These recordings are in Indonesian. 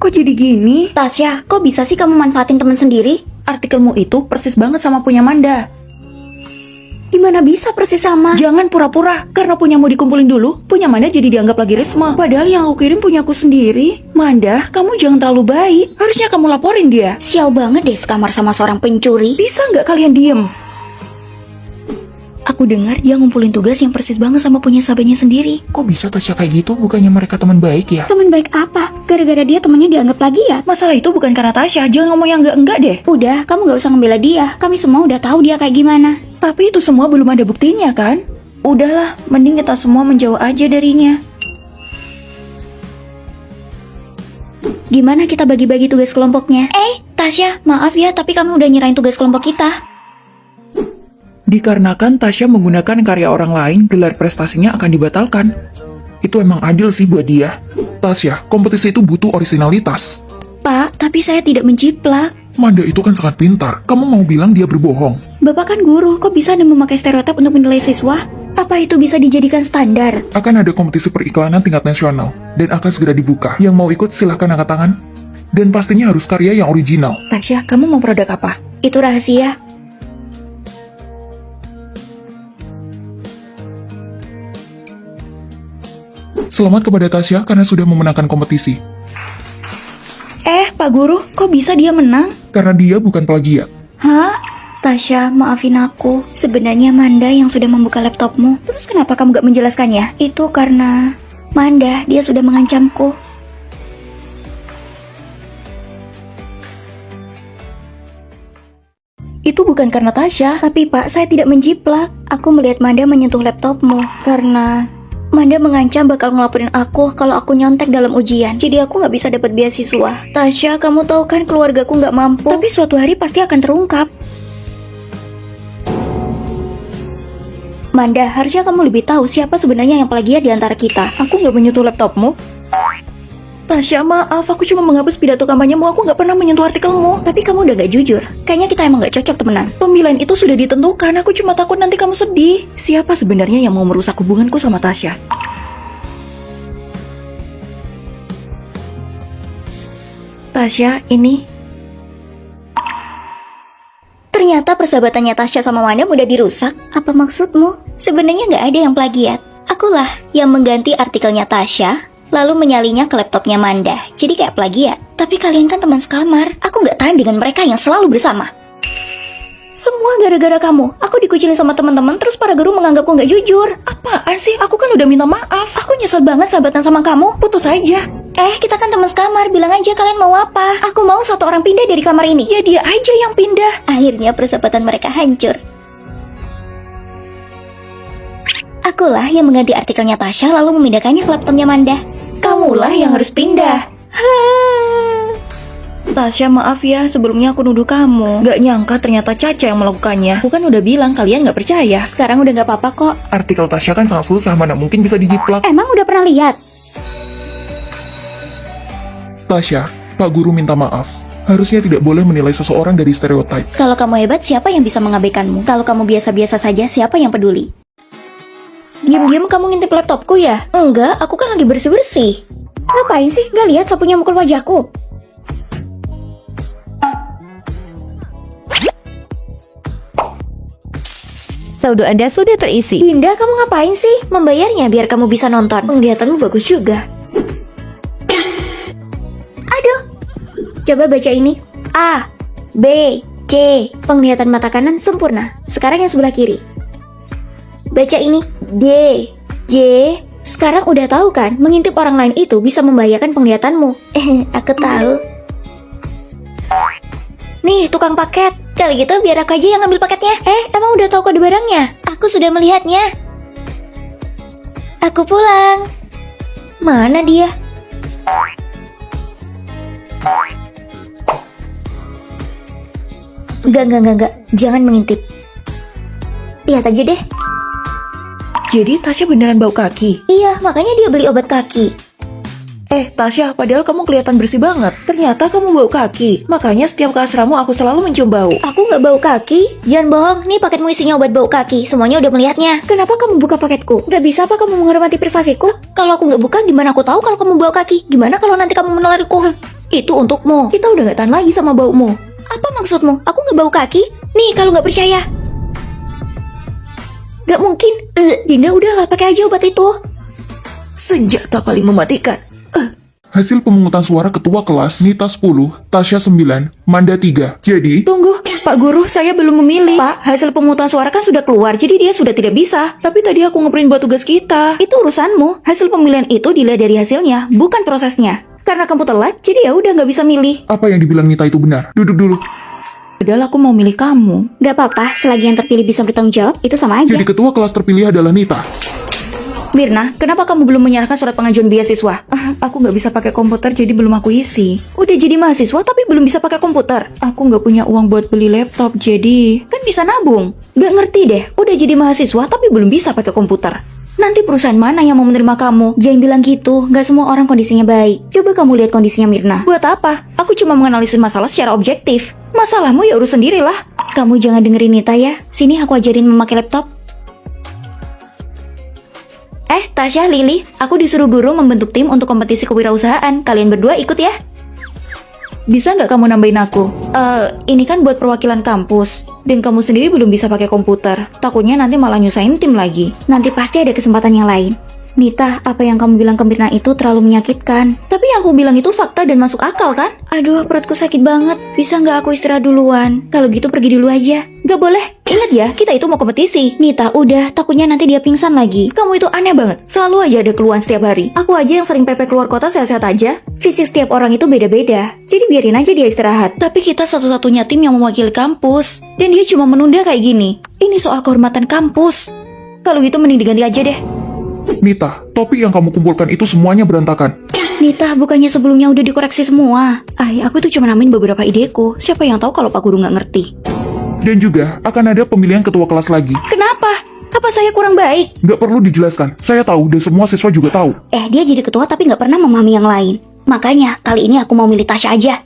kok jadi gini? Tasya, kok bisa sih kamu manfaatin teman sendiri? Artikelmu itu persis banget sama punya Manda. Gimana bisa persis sama? Jangan pura-pura, karena punyamu dikumpulin dulu, punya Manda jadi dianggap plagiarisme. Padahal yang aku kirim punyaku sendiri. Manda, kamu jangan terlalu baik. Harusnya kamu laporin dia. Sial banget deh sekamar sama seorang pencuri. Bisa nggak kalian diem? Aku dengar dia ngumpulin tugas yang persis banget sama punya sahabatnya sendiri. Kok bisa Tasya kayak gitu? Bukannya mereka teman baik ya? Teman baik apa? Gara-gara dia temannya dianggap plagiat. Masalah itu bukan karena Tasya, jangan ngomong yang enggak deh. Udah, kamu gak usah ngebela dia. Kami semua udah tahu dia kayak gimana. Tapi itu semua belum ada buktinya kan? Udahlah, mending kita semua menjauh aja darinya. Gimana kita bagi-bagi tugas kelompoknya? Tasya, maaf ya, tapi kami udah nyerahin tugas kelompok kita. Dikarenakan Tasya menggunakan karya orang lain, gelar prestasinya akan dibatalkan. Itu emang adil sih buat dia. Tasya, kompetisi itu butuh orisinalitas. Pak, tapi saya tidak menjiplak. Manda itu kan sangat pintar. Kamu mau bilang dia berbohong? Bapak kan guru, kok bisa Anda memakai stereotip untuk menilai siswa? Apa itu bisa dijadikan standar? Akan ada kompetisi periklanan tingkat nasional, dan akan segera dibuka. Yang mau ikut silahkan angkat tangan. Dan pastinya harus karya yang original. Tasya, kamu mau produk apa? Itu rahasia. Selamat kepada Tasya karena sudah memenangkan kompetisi. Pak Guru, kok bisa dia menang? Karena dia bukan plagiat. Hah? Tasya, maafin aku. Sebenarnya Manda yang sudah membuka laptopmu. Terus kenapa kamu gak menjelaskannya? Itu karena Manda, dia sudah mengancamku. Itu bukan karena Tasya. Tapi Pak, saya tidak menjiplak. Aku melihat Manda menyentuh laptopmu karena Manda mengancam bakal ngelaporin aku kalau aku nyontek dalam ujian. Jadi aku gak bisa dapat beasiswa. Tasya, kamu tahu kan keluargaku gak mampu. Tapi suatu hari pasti akan terungkap. Manda, harusnya kamu lebih tahu siapa sebenarnya yang plagiat di antara kita. Aku nggak menyentuh laptopmu. Tasya, maaf, aku cuma menghapus pidato kampanyemu. Aku nggak pernah menyentuh artikelmu. Tapi kamu udah gak jujur. Kayaknya kita emang gak cocok temenan. Pemilihan itu sudah ditentukan. Aku cuma takut nanti kamu sedih. Siapa sebenarnya yang mau merusak hubunganku sama Tasya? Tasya, ini. Ternyata persahabatannya Tasya sama Manda mudah dirusak. Apa maksudmu? Sebenarnya gak ada yang plagiat. Akulah yang mengganti artikelnya Tasya, lalu menyalinya ke laptopnya Manda. Jadi kayak plagiat. Tapi kalian kan teman sekamar. Aku gak tahan dengan mereka yang selalu bersama. Semua gara-gara kamu. Aku dikucilin sama teman-teman, terus para guru menganggapku gak jujur. Apaan sih? Aku kan udah minta maaf. Aku nyesel banget sahabatan sama kamu. Putus aja. Kita kan teman sekamar. Bilang aja kalian mau apa. Aku mau satu orang pindah dari kamar ini. Ya dia aja yang pindah. Akhirnya persahabatan mereka hancur. Akulah yang mengganti artikelnya Tasya lalu memindahkannya ke laptopnya Manda. Kamulah yang harus pindah. Tasya, maaf ya, sebelumnya aku nuduh kamu. Gak nyangka ternyata Caca yang melakukannya. Aku kan udah bilang kalian gak percaya. Sekarang udah gak apa-apa kok. Artikel Tasya kan sangat susah, mana mungkin bisa dijiplak. Emang udah pernah lihat? Tasya, Pak Guru minta maaf. Harusnya tidak boleh menilai seseorang dari stereotip. Kalau kamu hebat, siapa yang bisa mengabaikanmu? Kalau kamu biasa-biasa saja, siapa yang peduli? Diam-diam kamu ngintip laptopku ya? Enggak, aku kan lagi bersih-bersih. Ngapain sih? Gak lihat sapunya mukul wajahku? Saldo Anda sudah terisi. Dinda, kamu ngapain sih? Membayarnya biar kamu bisa nonton. Penglihatanmu bagus juga. Aduh. Coba baca ini. A, B, C. Penglihatan mata kanan sempurna. Sekarang yang sebelah kiri. Baca ini. D, J. Sekarang udah tahu kan, mengintip orang lain itu bisa membahayakan penglihatanmu. Aku tahu. Nih, tukang paket. Kalau gitu biar aku aja yang ngambil paketnya. Emang udah tahu kode barangnya? Aku sudah melihatnya. Aku pulang. Mana dia? Enggak. Jangan mengintip. Lihat aja deh. Jadi Tasya beneran bau kaki? Iya, makanya dia beli obat kaki. Tasya, padahal kamu kelihatan bersih banget. Ternyata kamu bau kaki. Makanya setiap ke asramu aku selalu mencium bau. Aku nggak bau kaki. Jangan bohong, nih paketmu isinya obat bau kaki. Semuanya udah melihatnya. Kenapa kamu buka paketku? Gak bisa apa kamu menghormati privasiku? Kalau aku nggak buka, gimana aku tahu kalau kamu bau kaki? Gimana kalau nanti kamu menulariku? Itu untukmu. Kita udah gak tahan lagi sama baumu. Apa maksudmu? Aku nggak bau kaki? Nih, kalau nggak percaya. Gak mungkin. Dinda udahlah, pakai aja obat itu. Senjata paling mematikan. Hasil pemungutan suara ketua kelas, Nita 10, Tasya 9, Manda 3. Jadi, Tunggu, Pak Guru, saya belum memilih. Pak, hasil pemungutan suara kan sudah keluar, jadi dia sudah tidak bisa. Tapi tadi aku ngeprint buat tugas kita. Itu urusanmu. Hasil pemilihan itu dilihat dari hasilnya, bukan prosesnya. Karena kamu telat, jadi ya udah nggak bisa milih. apa yang dibilang Nita itu benar? Duduk dulu. Padahal aku mau milih kamu. Gak apa-apa, selagi yang terpilih bisa bertanggung jawab, itu sama aja. Jadi ketua kelas terpilih adalah Nita. Mirna, kenapa kamu belum menyerahkan surat pengajuan beasiswa? Aku nggak bisa pakai komputer, jadi belum aku isi. Udah jadi mahasiswa, tapi belum bisa pakai komputer. Aku nggak punya uang buat beli laptop, jadi kan bisa nabung. Nggak ngerti deh, udah jadi mahasiswa, tapi belum bisa pakai komputer. Nanti perusahaan mana yang mau menerima kamu? Jangan bilang gitu, nggak semua orang kondisinya baik. Coba kamu lihat kondisinya Mirna. Buat apa? Aku cuma menganalisis masalah secara objektif. Masalahmu ya urus sendirilah. Kamu jangan dengerin Nita ya. Sini aku ajarin memakai laptop. Tasya, Lily, aku disuruh guru membentuk tim untuk kompetisi kewirausahaan. Kalian berdua ikut ya. Bisa nggak kamu nambahin aku? Ini kan buat perwakilan kampus. Dan kamu sendiri belum bisa pakai komputer. Takutnya nanti malah nyusahin tim lagi. Nanti pasti ada kesempatan yang lain. Nita, apa yang kamu bilang ke Mirna itu terlalu menyakitkan. Tapi yang aku bilang itu fakta dan masuk akal kan? Aduh, perutku sakit banget. Bisa nggak aku istirahat duluan? Kalau gitu pergi dulu aja. Gak boleh. Ingat ya, kita itu mau kompetisi. Nita, udah. Takutnya nanti dia pingsan lagi. Kamu itu aneh banget. Selalu aja ada keluhan setiap hari. Aku aja yang sering pepek keluar kota sehat-sehat aja. Fisik setiap orang itu beda-beda. Jadi biarin aja dia istirahat. Tapi kita satu-satunya tim yang mewakili kampus. Dan dia cuma menunda kayak gini. Ini soal kehormatan kampus. Kalau gitu mending diganti aja deh. Nita, topik yang kamu kumpulkan itu semuanya berantakan. Nita, bukannya sebelumnya udah dikoreksi semua. Aku tuh cuma namain beberapa ideku. Siapa yang tahu kalau Pak Guru nggak ngerti. Dan juga akan ada pemilihan ketua kelas lagi. Kenapa? Apa saya kurang baik? Nggak perlu dijelaskan, saya tahu dan semua siswa juga tahu. Dia jadi ketua tapi nggak pernah memahami yang lain. Makanya, kali ini aku mau milih Tasya aja.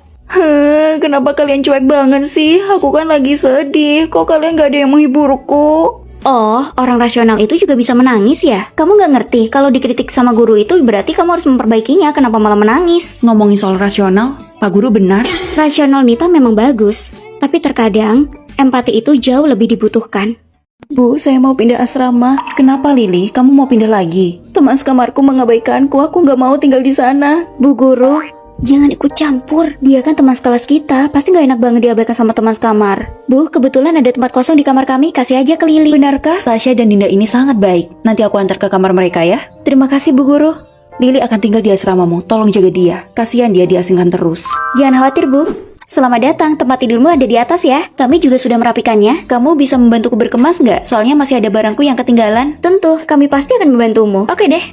Kenapa kalian cuek banget sih? Aku kan lagi sedih. Kok kalian gak ada yang menghiburku? Oh, orang rasional itu juga bisa menangis ya? Kamu nggak ngerti, kalau dikritik sama guru itu berarti kamu harus memperbaikinya, kenapa malah menangis? Ngomongin soal rasional, Pak Guru benar. Rasional Nita memang bagus, tapi terkadang empati itu jauh lebih dibutuhkan. Bu, saya mau pindah asrama. Kenapa Lily? Kamu mau pindah lagi? Teman sekamarku mengabaikanku, aku gak mau tinggal di sana. Bu Guru, jangan ikut campur. Dia kan teman sekelas kita, pasti gak enak banget diabaikan sama teman sekamar. Bu, kebetulan ada tempat kosong di kamar kami, kasih aja ke Lily. Benarkah? Tasya dan Dinda ini sangat baik. Nanti aku antar ke kamar mereka ya. Terima kasih Bu Guru. Lily akan tinggal di asramamu, tolong jaga dia. Kasihan dia diasingkan terus. Jangan khawatir Bu. Selamat datang, tempat tidurmu ada di atas ya. Kami juga sudah merapikannya. Kamu bisa membantuku berkemas nggak? Soalnya masih ada barangku yang ketinggalan. Tentu, kami pasti akan membantumu. Oke deh.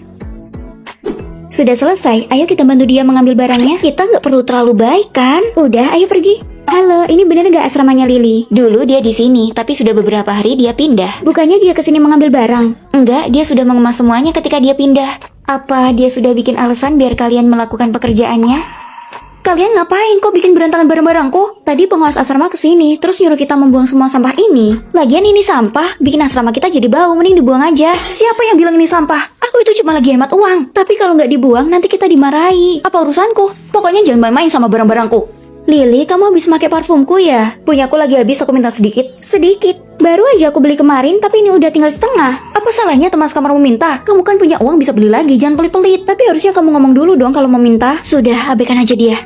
Sudah selesai, ayo kita bantu dia mengambil barangnya. Kita nggak perlu terlalu baik kan? Udah, ayo pergi. Halo, ini bener nggak asramanya Lily? Dulu dia di sini, tapi sudah beberapa hari dia pindah. Bukannya dia kesini mengambil barang? Enggak, dia sudah mengemas semuanya ketika dia pindah. Apa dia sudah bikin alasan biar kalian melakukan pekerjaannya? Kalian ngapain kok bikin berantakan barang-barangku? Tadi pengawas asrama kesini, terus nyuruh kita membuang semua sampah ini. Lagian ini sampah, bikin asrama kita jadi bau, mending dibuang aja. Siapa yang bilang ini sampah? Aku itu cuma lagi hemat uang. Tapi kalau nggak dibuang, nanti kita dimarahi. Apa urusanku? Pokoknya jangan main-main sama barang-barangku. Lily, kamu habis pakai parfumku ya? Punyaku lagi habis, aku minta sedikit. Sedikit? Baru aja aku beli kemarin, tapi ini udah tinggal setengah. Apa salahnya teman sekamarmu minta? Kamu kan punya uang bisa beli lagi, jangan pelit-pelit. Tapi harusnya kamu ngomong dulu dong kalau mau minta. Sudah, abaikan aja dia.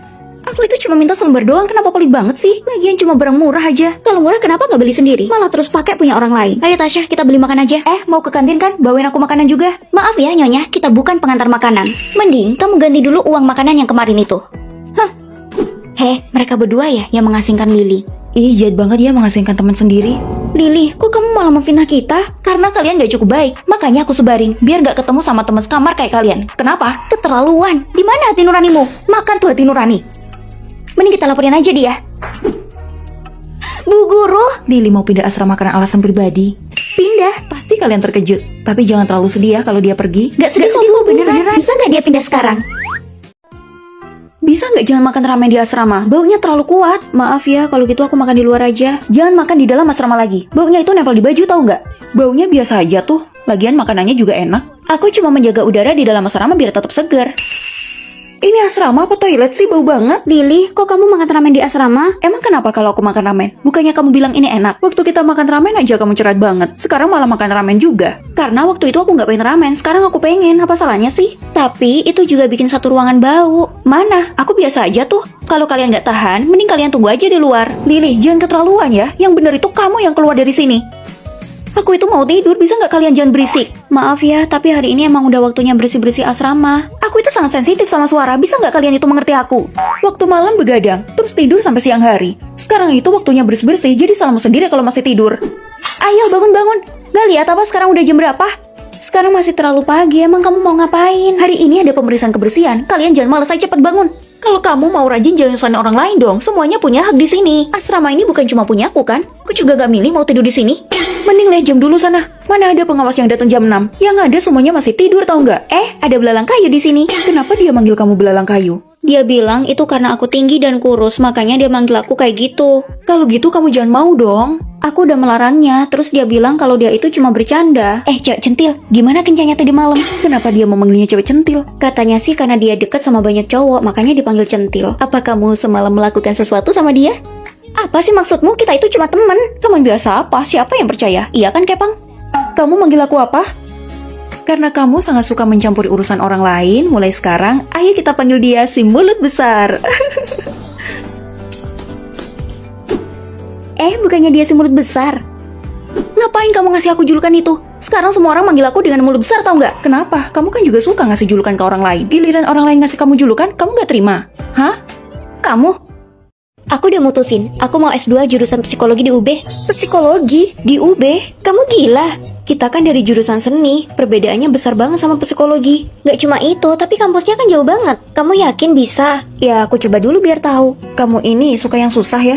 Aku itu cuma minta selembar doang, kenapa pelit banget sih? Lagian cuma barang murah aja. Kalau murah kenapa nggak beli sendiri? Malah terus pakai punya orang lain. Ayo Tasya, kita beli makan aja. Mau ke kantin kan? Bawain aku makanan juga. Maaf ya Nyonya, kita bukan pengantar makanan. Mending kamu ganti dulu uang makanan yang kemarin itu. Mereka berdua ya yang mengasingkan Lily. Ih, jahat banget ya mengasingkan teman sendiri. Lily, kok kamu malah memfitnah kita? Karena kalian gak cukup baik. Makanya aku sebarin, biar gak ketemu sama teman sekamar kayak kalian. Kenapa? Keterlaluan. Di mana hati nuranimu? Makan tuh hati nurani. Mending kita laporin aja dia. Bu Guru, Lily mau pindah asrama karena alasan pribadi. Pindah, pasti kalian terkejut. Tapi jangan terlalu sedih ya kalau dia pergi. Gak sedih kok, beneran. Bisa gak dia pindah sekarang? Bisa nggak jangan makan ramen di asrama? Baunya terlalu kuat. Maaf ya, kalau gitu aku makan di luar aja. Jangan makan di dalam asrama lagi. Baunya itu nempel di baju, tahu nggak? Baunya biasa aja tuh. Lagian makanannya juga enak. Aku cuma menjaga udara di dalam asrama biar tetap segar. Ini asrama apa toilet sih? Bau banget. Lili, kok kamu makan ramen di asrama? Emang kenapa kalau aku makan ramen? Bukannya kamu bilang ini enak? Waktu kita makan ramen aja kamu cerewet banget. Sekarang malah makan ramen juga. Karena waktu itu aku nggak pengen ramen, sekarang aku pengen. Apa salahnya sih? Tapi itu juga bikin satu ruangan bau. Mana? Aku biasa aja tuh. Kalau kalian nggak tahan, mending kalian tunggu aja di luar. Lili, jangan keterlaluan ya. Yang bener itu kamu yang keluar dari sini. Aku itu mau tidur, bisa nggak kalian jangan berisik? Maaf ya, tapi hari ini emang udah waktunya bersih-bersih asrama. Aku itu sangat sensitif sama suara, bisa nggak kalian itu mengerti aku? Waktu malam begadang, terus tidur sampai siang hari. Sekarang itu waktunya bersih-bersih, jadi salahmu sendiri kalau masih tidur. Ayo bangun-bangun. Gak lihat apa sekarang udah jam berapa? Sekarang masih terlalu pagi, emang kamu mau ngapain? Hari ini ada pemeriksaan kebersihan, kalian jangan malas aja cepet bangun. Kalau kamu mau rajin jangan nyusahin orang lain dong, semuanya punya hak di sini. Asrama ini bukan cuma punya aku kan? Aku juga gak milih mau tidur di sini. Mending lihat jam dulu sana. Mana ada pengawas yang datang jam 6? Yang ada semuanya masih tidur tau nggak? Ada belalang kayu di sini. Kenapa dia manggil kamu belalang kayu? Dia bilang itu karena aku tinggi dan kurus, makanya dia manggil aku kayak gitu. Kalau gitu kamu jangan mau dong. Aku udah melarangnya, terus dia bilang kalau dia itu cuma bercanda. Cewek centil, gimana kencangnya tadi malam? Kenapa dia mau manggilnya cewek centil? Katanya sih karena dia deket sama banyak cowok, makanya dipanggil centil. Apa kamu semalam melakukan sesuatu sama dia? Apa sih maksudmu? Kita itu cuma temen. Teman biasa apa? Siapa yang percaya? Iya kan, Kepang? Kamu manggil aku apa? Karena kamu sangat suka mencampuri urusan orang lain, mulai sekarang, ayo kita panggil dia si mulut besar. Bukannya dia si mulut besar. Ngapain kamu ngasih aku julukan itu? Sekarang semua orang manggil aku dengan mulut besar tau nggak? Kenapa? Kamu kan juga suka ngasih julukan ke orang lain. Giliran orang lain ngasih kamu julukan, kamu nggak terima? Hah? Kamu? Aku udah mutusin, aku mau S2 jurusan psikologi di UB. Psikologi? Di UB? Kamu gila? Kita kan dari jurusan seni, perbedaannya besar banget sama psikologi. Gak cuma itu, tapi kampusnya kan jauh banget. Kamu yakin bisa? Ya, aku coba dulu biar tahu. Kamu ini suka yang susah ya?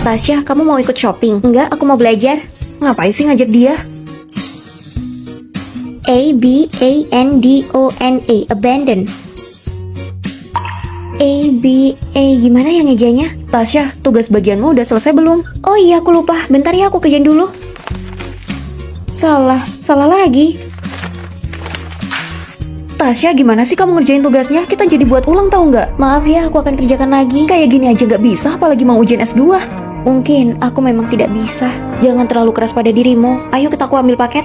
Tasya, kamu mau ikut shopping? Enggak, aku mau belajar. Ngapain sih ngajak dia? A-B-A-N-D-O-N-A, abandon. A-B-A, gimana ya ngejanya? Tasya, tugas bagianmu udah selesai belum? Oh iya, aku lupa. Bentar ya, aku kerjain dulu. Salah lagi. Tasya, gimana sih kamu ngerjain tugasnya? Kita jadi buat ulang tau nggak? Maaf ya, aku akan kerjakan lagi. Kayak gini aja nggak bisa, apalagi mau ujian S2. Mungkin aku memang tidak bisa. Jangan terlalu keras pada dirimu. Ayo kita aku ambil paket.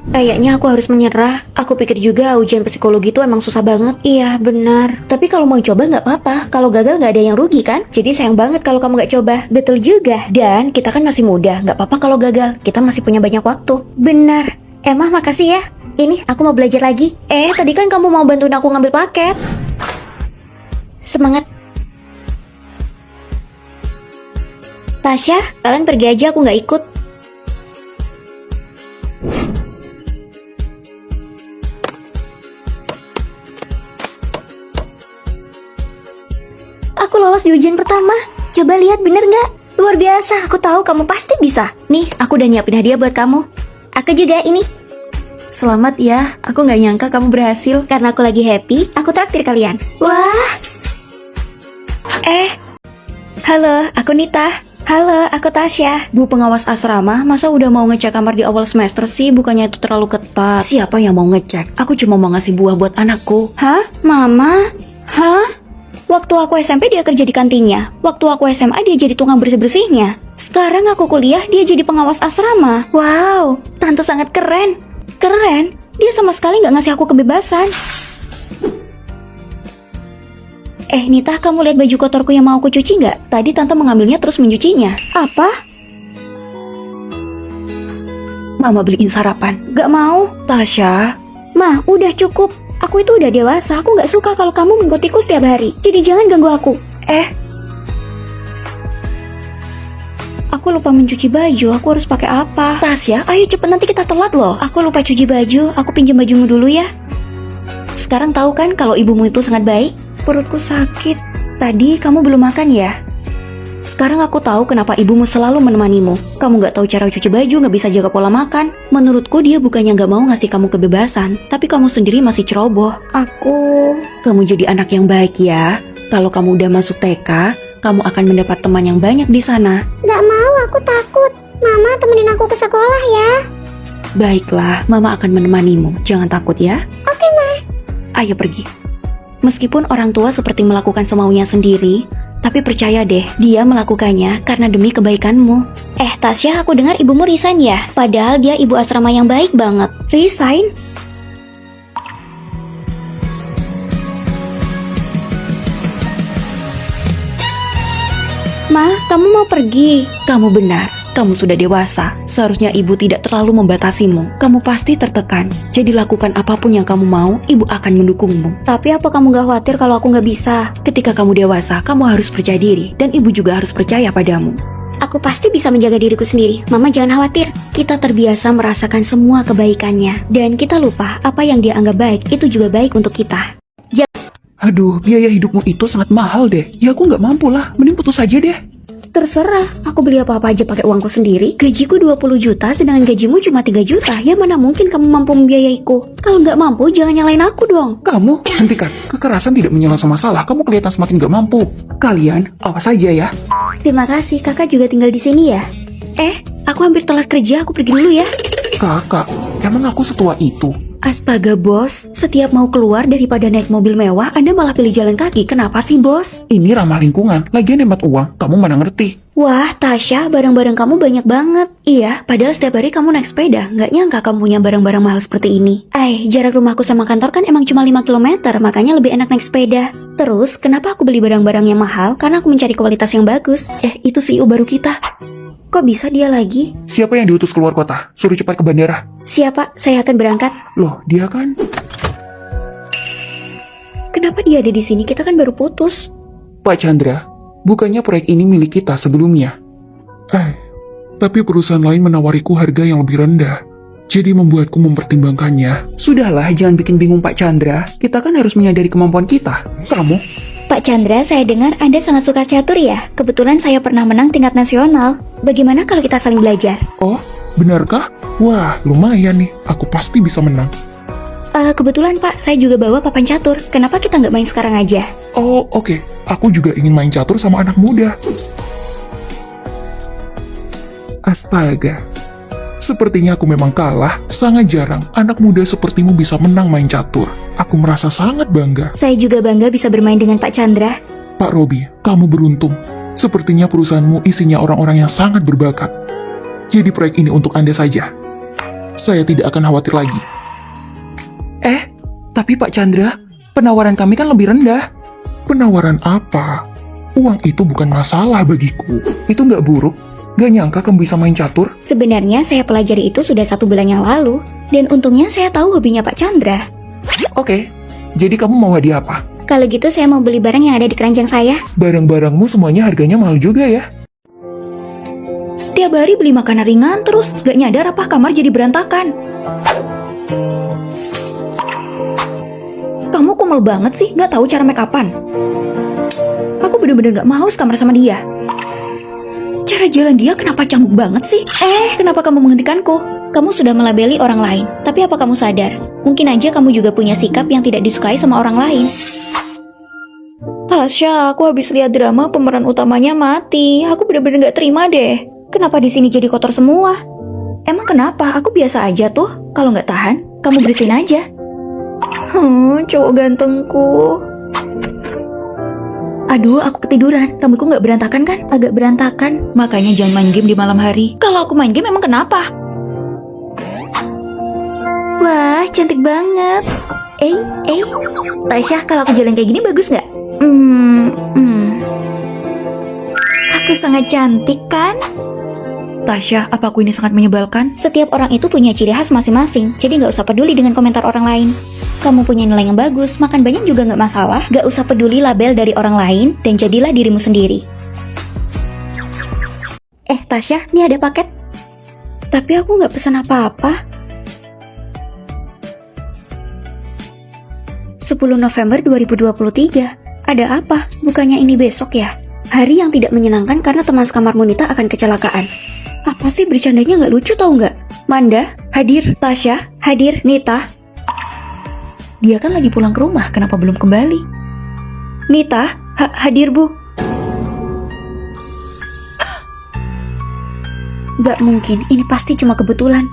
Kayaknya aku harus menyerah. Aku pikir juga ujian psikologi itu emang susah banget. Iya, benar. Tapi kalau mau coba nggak apa-apa. Kalau gagal nggak ada yang rugi kan? Jadi sayang banget kalau kamu nggak coba. Betul juga. Dan kita kan masih muda. Nggak apa-apa kalau gagal. Kita masih punya banyak waktu. Benar. Emah, makasih ya. Ini, aku mau belajar lagi. Tadi kan kamu mau bantuin aku ngambil paket. Semangat. Tasya, kalian pergi aja, aku nggak ikut. Aku lolos di ujian pertama. Coba lihat, bener nggak? Luar biasa, aku tahu kamu pasti bisa. Nih, aku udah nyiapin hadiah buat kamu. Aku juga ini. Selamat ya, aku nggak nyangka kamu berhasil. Karena aku lagi happy, aku traktir kalian. Wah. Halo, aku Nita. Halo, aku Tasya. Bu pengawas asrama, masa udah mau ngecek kamar di awal semester sih? Bukannya itu terlalu ketat. Siapa yang mau ngecek? Aku cuma mau ngasih buah buat anakku. Hah? Mama? Hah? Waktu aku SMP dia kerja di kantinnya. Waktu aku SMA dia jadi tukang bersih-bersihnya. Sekarang aku kuliah, dia jadi pengawas asrama. Wow, tante sangat keren. Keren? Dia sama sekali nggak ngasih aku kebebasan. Nita, kamu lihat baju kotorku yang mau aku cuci nggak? Tadi tante mengambilnya terus mencucinya. Apa? Mama beliin sarapan. Gak mau. Tasya. Ma, udah cukup. Aku itu udah dewasa. Aku nggak suka kalau kamu mengikutiku setiap hari. Jadi jangan ganggu aku. Aku lupa mencuci baju. Aku harus pakai apa? Tasya, ayo cepet nanti kita telat loh. Aku lupa cuci baju. Aku pinjam bajumu dulu ya. Sekarang tahu kan kalau ibumu itu sangat baik? Perutku sakit. Tadi kamu belum makan ya? Sekarang aku tahu kenapa ibumu selalu menemanimu. Kamu gak tahu cara cuci baju, gak bisa jaga pola makan. Menurutku dia bukannya gak mau ngasih kamu kebebasan, tapi kamu sendiri masih ceroboh. Kamu jadi anak yang baik ya. Kalau kamu udah masuk TK, kamu akan mendapat teman yang banyak di sana. Gak mau, aku takut. Mama temenin aku ke sekolah ya. Baiklah, Mama akan menemanimu. Jangan takut ya. Oke, Ma. Ayo pergi. Meskipun orang tua seperti melakukan semaunya sendiri, tapi percaya deh, dia melakukannya karena demi kebaikanmu. Tasya, aku dengar ibumu resign ya? Padahal dia ibu asrama yang baik banget. Resign? Ma, kamu mau pergi? Kamu benar, kamu sudah dewasa. Seharusnya ibu tidak terlalu membatasimu. Kamu pasti tertekan. Jadi lakukan apapun yang kamu mau, ibu akan mendukungmu. Tapi apa kamu gak khawatir kalau aku gak bisa? Ketika kamu dewasa, kamu harus percaya diri. Dan ibu juga harus percaya padamu. Aku pasti bisa menjaga diriku sendiri. Mama jangan khawatir. Kita terbiasa merasakan semua kebaikannya. Dan kita lupa apa yang dia anggap baik, itu juga baik untuk kita. Aduh, biaya hidupmu itu sangat mahal deh. Ya aku nggak mampu lah, mending putus aja deh. Terserah, aku beli apa-apa aja pakai uangku sendiri. Gajiku 20 juta, sedangkan gajimu cuma 3 juta. Ya mana mungkin kamu mampu membiayaiku? Kalau nggak mampu, jangan nyalain aku dong. Kamu, hentikan. Kekerasan tidak menyelesaikan masalah. Kamu kelihatan semakin nggak mampu. Kalian, awas saja ya. Terima kasih, kakak juga tinggal di sini ya? Aku hampir telat kerja, aku pergi dulu ya. Kakak, emang aku setua itu? Astaga bos, setiap mau keluar daripada naik mobil mewah, Anda malah pilih jalan kaki. Kenapa sih bos? Ini ramah lingkungan. Lagian hemat uang, kamu mana ngerti? Wah, Tasya, barang-barang kamu banyak banget. Iya, padahal setiap hari kamu naik sepeda. Nggak nyangka kamu punya barang-barang mahal seperti ini. Jarak rumahku sama kantor kan emang cuma 5 km, makanya lebih enak naik sepeda. Terus, kenapa aku beli barang-barang yang mahal? Karena aku mencari kualitas yang bagus. Itu CEO baru kita. Kok bisa dia lagi? Siapa yang diutus keluar kota? Suruh cepat ke bandara. Siapa? Saya akan berangkat. Loh, dia kan? Kenapa dia ada di sini? Kita kan baru putus. Pak Chandra, bukannya proyek ini milik kita sebelumnya? Tapi perusahaan lain menawariku harga yang lebih rendah. Jadi membuatku mempertimbangkannya. Sudahlah, jangan bikin bingung Pak Chandra. Kita kan harus menyadari kemampuan kita. Kamu? Pak Chandra, saya dengar Anda sangat suka catur ya? Kebetulan saya pernah menang tingkat nasional. Bagaimana kalau kita saling belajar? Oh, benarkah? Wah, lumayan nih. Aku pasti bisa menang. Kebetulan Pak, saya juga bawa papan catur. Kenapa kita nggak main sekarang aja? Oh, oke. Aku juga ingin main catur sama anak muda. Astaga. Sepertinya aku memang kalah. Sangat jarang anak muda sepertimu bisa menang main catur. Aku merasa sangat bangga. Saya juga bangga bisa bermain dengan Pak Chandra. Pak Robi, kamu beruntung. Sepertinya perusahaanmu isinya orang-orang yang sangat berbakat. Jadi proyek ini untuk Anda saja. Saya tidak akan khawatir lagi. Tapi Pak Chandra, penawaran kami kan lebih rendah. Penawaran apa? Uang itu bukan masalah bagiku. Itu nggak buruk. Gak nyangka kamu bisa main catur. Sebenarnya saya pelajari itu sudah 1 bulan yang lalu. Dan untungnya saya tahu hobinya Pak Chandra. Oke, jadi kamu mau hadiah apa? Kalau gitu saya mau beli barang yang ada di keranjang saya. Barang-barangmu semuanya harganya mahal juga ya. Tiap hari beli makanan ringan terus, gak nyadar apa kamar jadi berantakan. Kamu kumel banget sih, gak tahu cara make upan. Aku bener-bener gak mau sekamar sama dia. Cara jalan dia kenapa canggung banget sih? Kenapa kamu menghentikanku? Kamu sudah melabeli orang lain, tapi apa kamu sadar? Mungkin aja kamu juga punya sikap yang tidak disukai sama orang lain. Tasya, aku habis lihat drama pemeran utamanya mati. Aku bener-bener gak terima deh. Kenapa di sini jadi kotor semua? Emang kenapa? Aku biasa aja tuh. Kalau nggak tahan, kamu bersihin aja. Cowok gantengku. Aduh, aku ketiduran. Rambutku nggak berantakan kan? Agak berantakan. Makanya jangan main game di malam hari. Kalau aku main game emang kenapa? Wah, cantik banget. Tasya, kalau aku jalan kayak gini bagus nggak? Aku sangat cantik kan? Tasya, apa aku ini sangat menyebalkan? Setiap orang itu punya ciri khas masing-masing, jadi nggak usah peduli dengan komentar orang lain. Kamu punya nilai yang bagus, makan banyak juga nggak masalah. Nggak usah peduli label dari orang lain, dan jadilah dirimu sendiri. Tasya, ini ada paket. Tapi aku nggak pesan apa-apa. 10 November 2023. Ada apa? Bukannya ini besok ya? Hari yang tidak menyenangkan karena teman sekamar Nita akan kecelakaan. Apa sih bercandanya nggak lucu tau nggak? Manda, hadir. Tasya, hadir. Nita. Dia kan lagi pulang ke rumah, kenapa belum kembali? Nita, hadir bu. Nggak mungkin, ini pasti cuma kebetulan.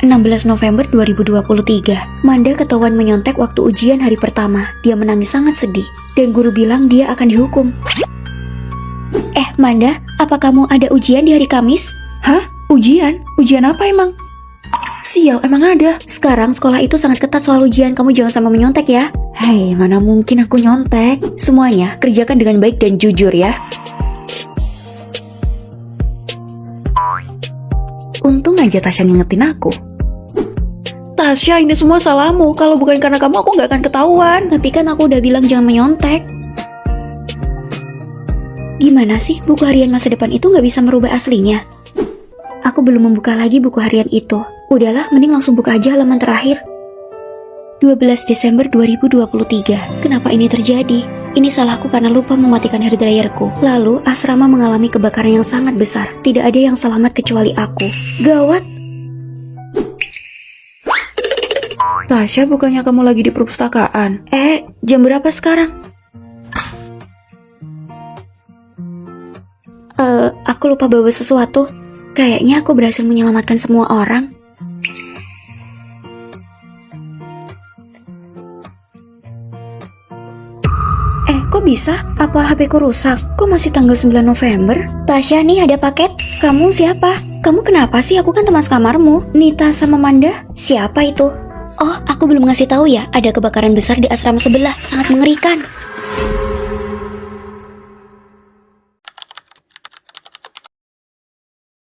16 November 2023. Manda ketahuan menyontek waktu ujian hari pertama. Dia menangis sangat sedih. Dan guru bilang dia akan dihukum. Manda, apa kamu ada ujian di hari Kamis? Hah? Ujian? Ujian apa emang? Sial, emang ada. Sekarang sekolah itu sangat ketat soal ujian. Kamu jangan sampai menyontek ya. Hei, mana mungkin aku nyontek. Semuanya kerjakan dengan baik dan jujur ya. Untung aja Tasya ngingetin aku. Tasya, ini semua salahmu. Kalau bukan karena kamu, aku nggak akan ketahuan. Tapi kan aku udah bilang jangan menyontek. Gimana sih, buku harian masa depan itu nggak bisa merubah aslinya? Aku belum membuka lagi buku harian itu. Udahlah, mending langsung buka aja halaman terakhir. 12 Desember 2023. Kenapa ini terjadi? Ini salahku karena lupa mematikan hairdryerku. Lalu, asrama mengalami kebakaran yang sangat besar. Tidak ada yang selamat kecuali aku. Gawat! Tasya, bukannya kamu lagi di perpustakaan? Jam berapa sekarang? Aku lupa bawa sesuatu. Kayaknya aku berhasil menyelamatkan semua orang. Kok bisa? Apa HP ku rusak? Kok masih tanggal 9 November? Tasya, nih ada paket. Kamu siapa? Kamu kenapa sih? Aku kan teman sekamarmu. Nita sama Manda? Siapa itu? Oh, aku belum ngasih tahu ya. Ada kebakaran besar di asrama sebelah. Sangat mengerikan.